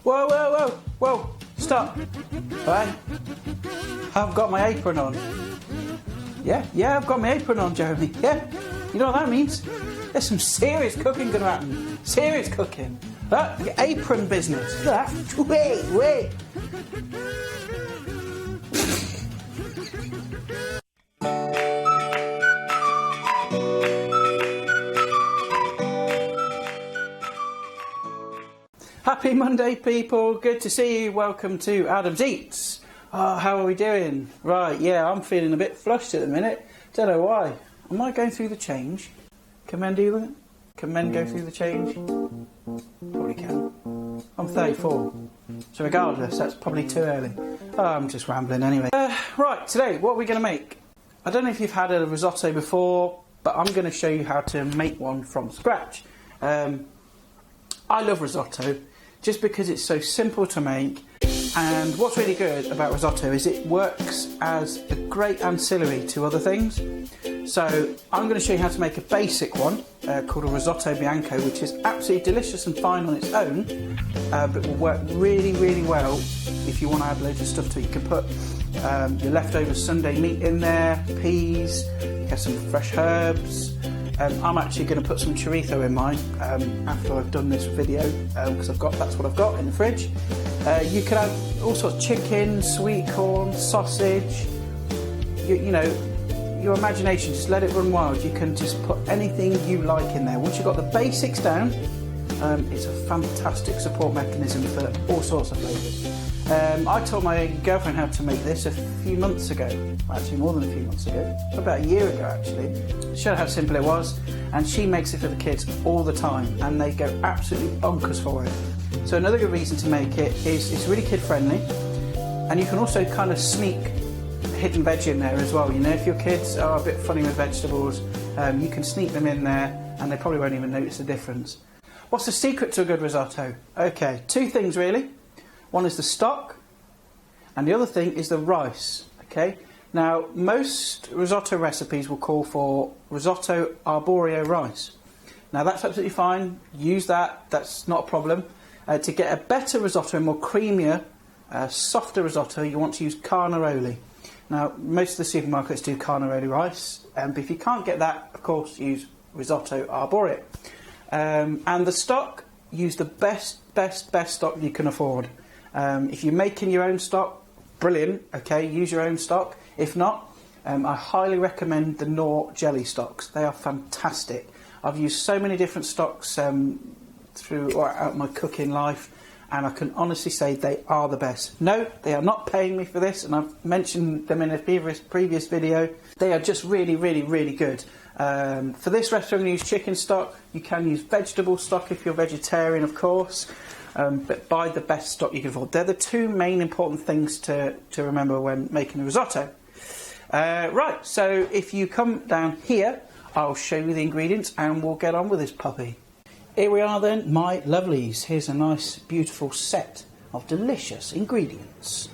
Whoa, whoa, whoa, whoa, stop. Right. I've got my apron on. Yeah, I've got my apron on, Jeremy. Yeah, you know what that means? There's some serious cooking going to happen. Serious cooking. Your apron business. Wait. Happy Monday, people. Good to see you. Welcome to Adam's Eats. Oh, how are we doing? Right, yeah, I'm feeling a bit flushed at the minute. Don't know why. Am I going through the change? Can men do that? Can men go through the change? Probably can. I'm 34. So regardless, that's probably too early. Oh, I'm just rambling anyway. Right, today, what are we going to make? I don't know if you've had a risotto before, but I'm going to show you how to make one from scratch. I love risotto just because it's so simple to make, and what's really good about risotto is it works as a great ancillary to other things. So I'm going to show you how to make a basic one called a risotto bianco, which is absolutely delicious and fine on its own, but will work really, really well if you want to add loads of stuff to it. You can put your leftover Sunday meat in there, peas, you have some fresh herbs. I'm actually going to put some chorizo in mine after I've done this video, because that's what I've got in the fridge. You can have all sorts of chicken, sweet corn, sausage. You know, your imagination, just let it run wild. You can just put anything you like in there. Once you've got the basics down, it's a fantastic support mechanism for all sorts of flavours. I taught my girlfriend how to make this a few months ago, actually more than a few months ago, about a year ago actually. Showed her how simple it was, and she makes it for the kids all the time, and they go absolutely bonkers for it. So another good reason to make it is it's really kid friendly, and you can also kind of sneak hidden veg in there as well. You know, if your kids are a bit funny with vegetables, you can sneak them in there and they probably won't even notice the difference. What's the secret to a good risotto? Okay, two things really. One is the stock, and the other thing is the rice. Okay, now most risotto recipes will call for risotto arborio rice. Now that's absolutely fine, use that, that's not a problem. To get a better risotto, a more creamier, softer risotto, you want to use carnaroli. Now most of the supermarkets do carnaroli rice, but if you can't get that, of course use risotto arborio. And the stock, use the best stock you can afford. If you're making your own stock, brilliant, okay, use your own stock. If not, I highly recommend the Knorr jelly stocks. They are fantastic. I've used so many different stocks throughout my cooking life, and I can honestly say they are the best. No, they are not paying me for this, and I've mentioned them in a previous video. They are just really, really, really good. For this recipe I'm going to use chicken stock. You can use vegetable stock if you're vegetarian, of course. But buy the best stock you can afford. They're the two main important things to remember when making a risotto. Right, so if you come down here, I'll show you the ingredients and we'll get on with this puppy. Here we are then, my lovelies. Here's a nice, beautiful set of delicious ingredients.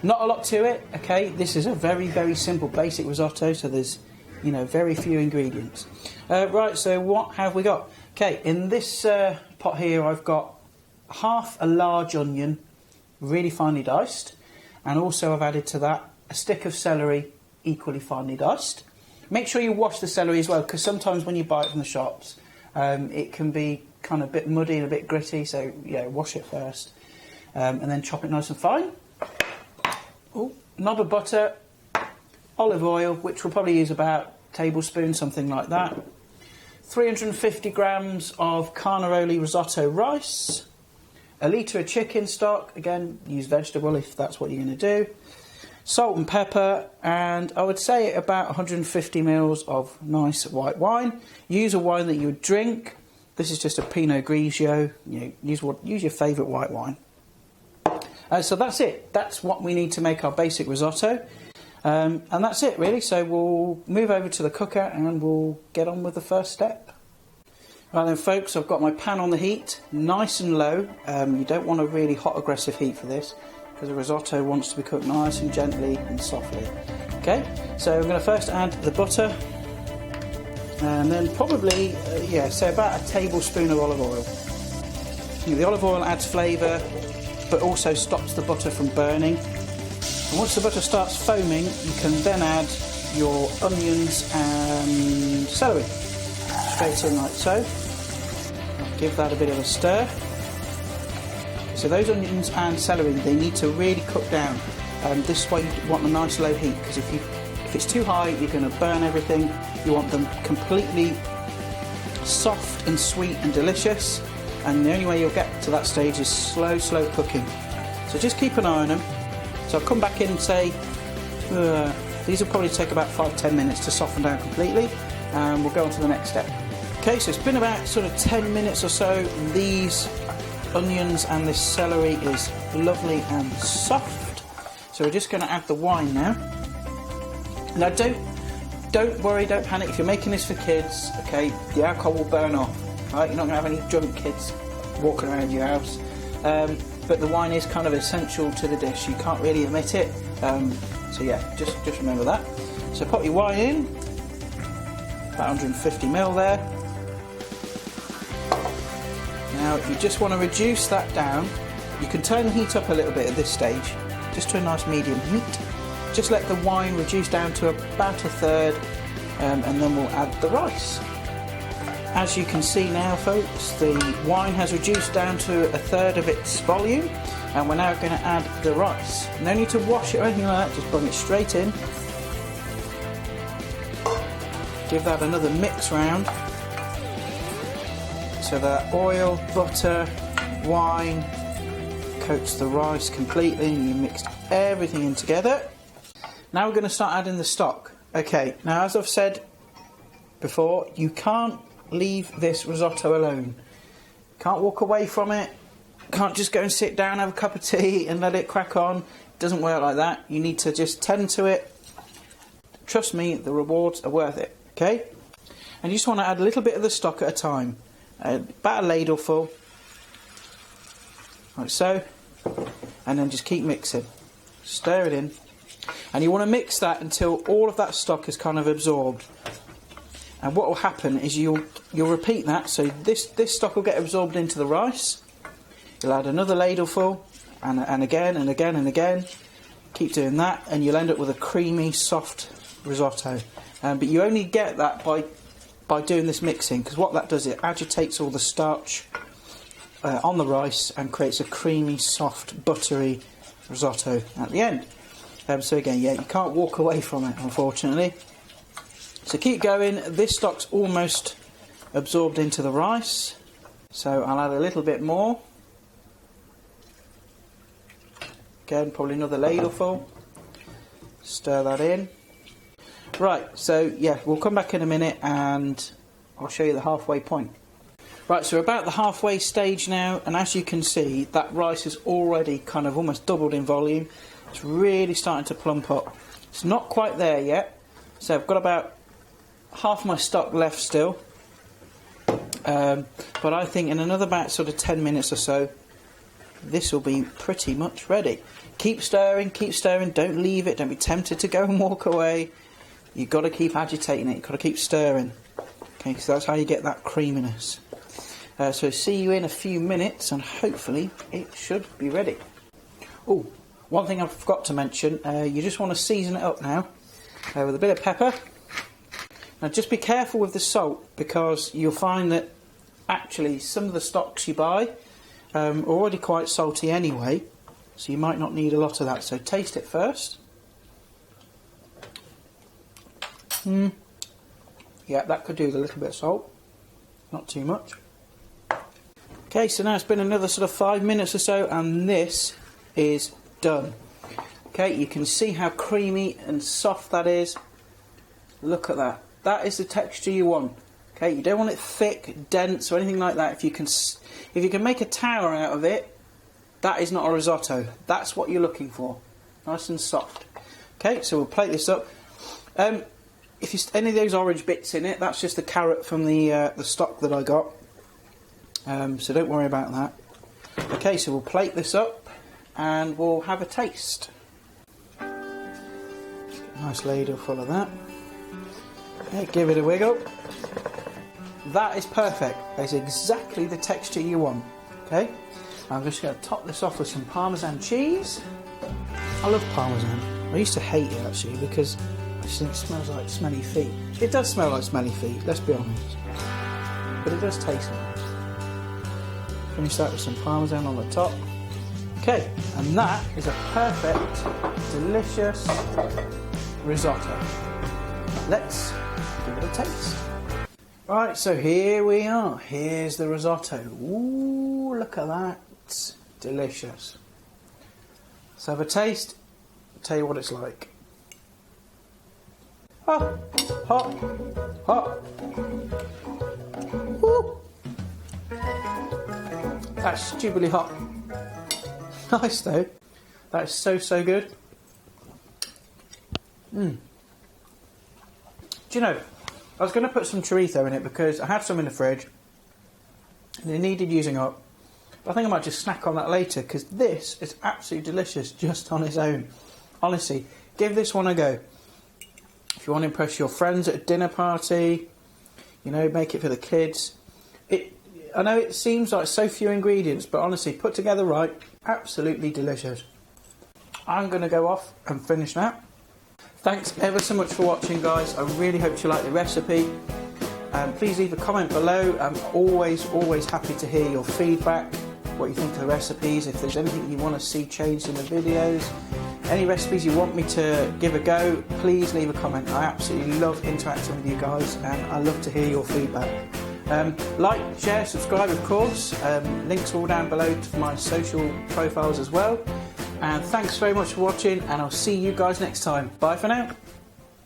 Not a lot to it, okay? This is a very, very simple, basic risotto, so there's, you know, very few ingredients. Right, so what have we got? Okay, in this pot here, I've got half a large onion, really finely diced, and also I've added to that a stick of celery, equally finely diced. Make sure you wash the celery as well, because sometimes when you buy it from the shops, it can be kind of a bit muddy and a bit gritty, so yeah, wash it first. And then chop it nice and fine. Ooh, knob of butter, olive oil, which we'll probably use about a tablespoon, something like that. 350 grams of carnaroli risotto rice. A litre of chicken stock, again, use vegetable if that's what you're going to do. Salt and pepper, and I would say about 150 ml of nice white wine. Use a wine that you would drink. This is just a Pinot Grigio. You know, use your favourite white wine. So that's it. That's what we need to make our basic risotto. And that's it, really. So we'll move over to the cooker and we'll get on with the first step. Right then, folks, I've got my pan on the heat, nice and low. You don't want a really hot, aggressive heat for this, because the risotto wants to be cooked nice and gently and softly. Okay, so I'm going to first add the butter, and then probably, so about a tablespoon of olive oil. The olive oil adds flavour, but also stops the butter from burning. And once the butter starts foaming, you can then add your onions and celery straight in like so. Give that a bit of a stir. So those onions and celery, they need to really cook down. This way you want a nice low heat, because if it's too high, you're going to burn everything. You want them completely soft and sweet and delicious, and the only way you'll get to that stage is slow cooking. So just keep an eye on them. So I'll come back in and say these will probably take about 5-10 minutes to soften down completely, and we'll go on to the next step. Okay, so it's been about sort of 10 minutes or so. These onions and this celery is lovely and soft. So we're just going to add the wine now. Now don't worry, don't panic. If you're making this for kids, okay, the alcohol will burn off. Right? You're not going to have any drunk kids walking around your house. But the wine is kind of essential to the dish. You can't really omit it. So yeah, just remember that. So put your wine in, about 150 ml there. Now if you just want to reduce that down, you can turn the heat up a little bit at this stage, just to a nice medium heat. Just let the wine reduce down to about a third, and then we'll add the rice. As you can see now, folks, the wine has reduced down to a third of its volume, and we're now going to add the rice. No need to wash it or anything like that, just bring it straight in. Give that another mix round, so that oil, butter, wine coats the rice completely, and you mixed everything in together. Now we're going to start adding the stock. Okay, now as I've said before, you can't leave this risotto alone. Can't walk away from it. Can't just go and sit down, have a cup of tea and let it crack on. It doesn't work like that. You need to just tend to it. Trust me, the rewards are worth it. Okay? And you just want to add a little bit of the stock at a time. About a ladle full. Like so. And then just keep mixing. Stir it in. And you want to mix that until all of that stock is kind of absorbed. And what will happen is you'll repeat that. So this stock will get absorbed into the rice. You'll add another ladleful, and again and again and again. Keep doing that, and you'll end up with a creamy, soft risotto. But you only get that by doing this mixing, because what that does, it agitates all the starch on the rice and creates a creamy, soft, buttery risotto at the end. So again, yeah, you can't walk away from it, unfortunately. So keep going. This stock's almost absorbed into the rice, so I'll add a little bit more. Again, probably another ladleful. Stir that in. Right, so yeah, we'll come back in a minute and I'll show you the halfway point. Right, so we're about the halfway stage now, and as you can see, that rice is already kind of almost doubled in volume. It's really starting to plump up. It's not quite there yet, so I've got about half my stock left still. But I think in another about sort of 10 minutes or so, this will be pretty much ready. Keep stirring, don't leave it, don't be tempted to go and walk away. You've got to keep agitating it, you've got to keep stirring. Okay, so that's how you get that creaminess. So see you in a few minutes, and hopefully it should be ready. Oh, one thing I forgot to mention, you just want to season it up now with a bit of pepper. Now just be careful with the salt, because you'll find that actually some of the stocks you buy are already quite salty anyway, so you might not need a lot of that. So taste it first. Yeah, that could do with a little bit of salt, not too much. Okay, so now it's been another sort of 5 minutes or so, and this is done. Okay, you can see how creamy and soft that is. Look at that. That is the texture you want. Okay, you don't want it thick, dense, or anything like that. If you can make a tower out of it, that is not a risotto. That's what you're looking for. Nice and soft. Okay, so we'll plate this up. If you any of those orange bits in it, that's just the carrot from the stock that I got. So don't worry about that. Okay, so we'll plate this up and we'll have a taste. Nice ladle full of that. Okay, give it a wiggle. That is perfect. That's exactly the texture you want. Okay, I'm just going to top this off with some Parmesan cheese. I love Parmesan. I used to hate it actually because I just think it smells like smelly feet. It does smell like smelly feet, let's be honest. But it does taste nice. Finish that with some Parmesan on the top. Okay, and that is a perfect, delicious risotto. Let's give it a taste. Right, so here we are. Here's the risotto. Ooh, look at that. Delicious. Let's have a taste. I'll tell you what it's like. Hot, hot, hot. Woo. That's stupidly hot. Nice though. That is so good. Do you know, I was going to put some chorizo in it because I had some in the fridge and it needed using up. But I think I might just snack on that later because this is absolutely delicious just on its own. Honestly, give this one a go. If you want to impress your friends at a dinner party, you know, make it for the kids. I know it seems like so few ingredients, but honestly, put together right, absolutely delicious. I'm going to go off and finish that. Thanks ever so much for watching, guys. I really hope you like the recipe. Please leave a comment below. I'm always happy to hear your feedback, what you think of the recipes, if there's anything you want to see changed in the videos. Any recipes you want me to give a go, please leave a comment. I absolutely love interacting with you guys and I love to hear your feedback. Like, share, subscribe of course. Links are all down below to my social profiles as well. And thanks very much for watching and I'll see you guys next time. Bye for now.